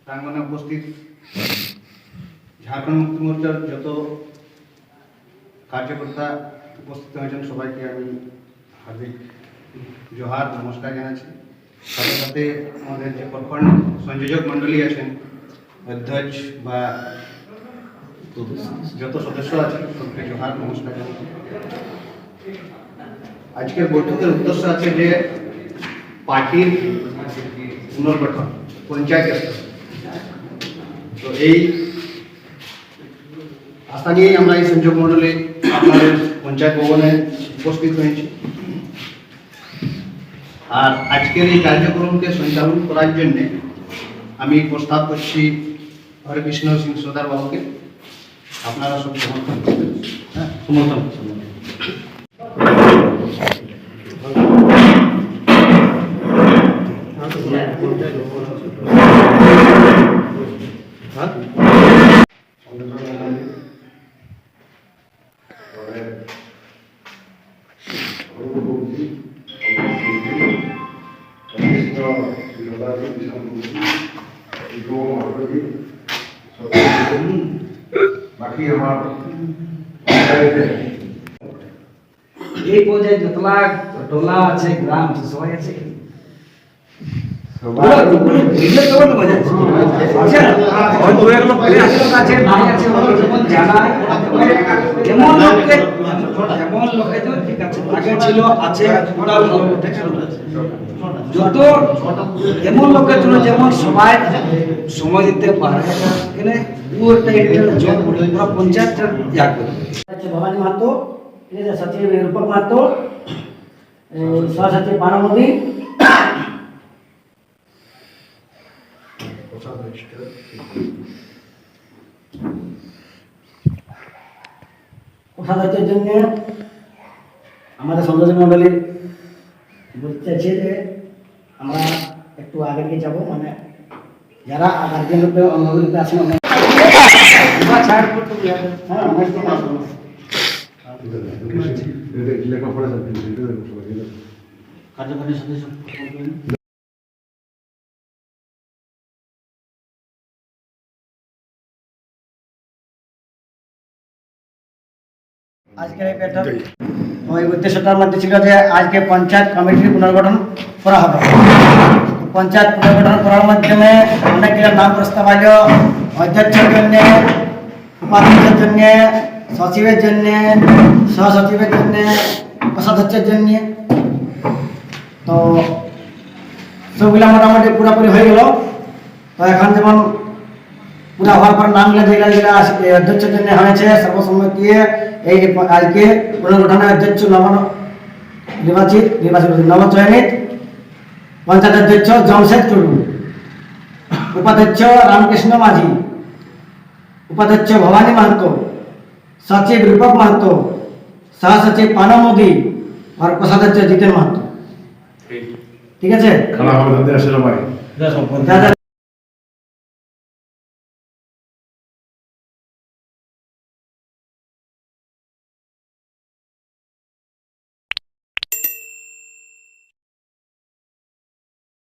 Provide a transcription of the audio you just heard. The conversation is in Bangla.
প্রাঙ্গণে উপস্থিত ঝাড়খণ্ড মুক্তি মোর্চার যত কার্যকর্তা উপস্থিত হয়েছেন সবাইকে আমি হার্দিক জোহার নমস্কার জানাচ্ছি। সাথে সাথে আমাদের যে প্রখণ্ড সংযোজক মণ্ডলী আছেন, অধ্যক্ষ বা যত সদস্য আছে সবকে জোহার নমস্কার জানাচ্ছি। আজকের বৈঠকের উদ্দেশ্য আছে যে পার্টির পুনর্গঠন পঞ্চায়েত স্তর। তো এই আশা নিয়েই আমরা এই সংযোগ মণ্ডলে আপনাদের পঞ্চায়েত ভবনে উপস্থিত হয়েছি। আর আজকের এই কার্যক্রমকে সঞ্চালন করার জন্য আমি প্রস্তাব করছি হরেকৃষ্ণ সিং সর্দার বাবুকে। আপনারা সব সমর্থন করবেন। হ্যাঁ, সমর্থন বাকি আমার এই পর্যায়ে যতলা টোলা আছে গ্রাম আছে সবাই আছে যত এমন লোকের জন্য যেমন সবাই সময় দিতে পারে পঞ্চায়েত ভবানী মাহাতো, সচিব রূপক মাহাতো, সহসচিব পানমদি, কোষাধ্যক্ষের জন্য আমাদের সংযোজক মণ্ডলী বলতে চাইছে যে আমরা একটু আগে গিয়ে যাবো, মানে যারা গার্জিয়ান রূপে অঙ্গরূপে আছেন লেখাপড়া কার্যকরী সদস্য আজকের এই বৈঠক ওই উদ্দেশ্যটার মধ্যে ছিল যে আজকে পঞ্চায়েত কমিটির পুনর্গঠন করা হবে। পঞ্চায়েত পুনর্গঠন করার মাধ্যমে অনেকগুলো নাম প্রস্তাব আলো, অধ্যক্ষের জন্য, উপাধ্যক্ষের জন্য, সচিবের জন্য, সহসচিবের জন্য, কোষাধ্যক্ষের জন্য। তো সবগুলো মোটামুটি পুরোপুরি হয়ে গেল। তো এখন যেমন পুরা হওয়ার পর নামগুলো যেগুলো অধ্যক্ষের জন্য হয়েছে সর্বসম্মতি এই আজকে পুনর্গঠনের অধ্যক্ষ নির্বাচিত নবচয়নিত পঞ্চায়েত অধ্যক্ষ জমশেদ টুডু, উপাধ্যক্ষ রামকৃষ্ণ মাঝি, উপাধ্যক্ষ ভবানী মাহাতো, সচিব রূপক মাহাতো, সহসচিব পানম মোদী আর কোষাধ্যক্ষ জিতেন মাহাতো। ঠিক আছে,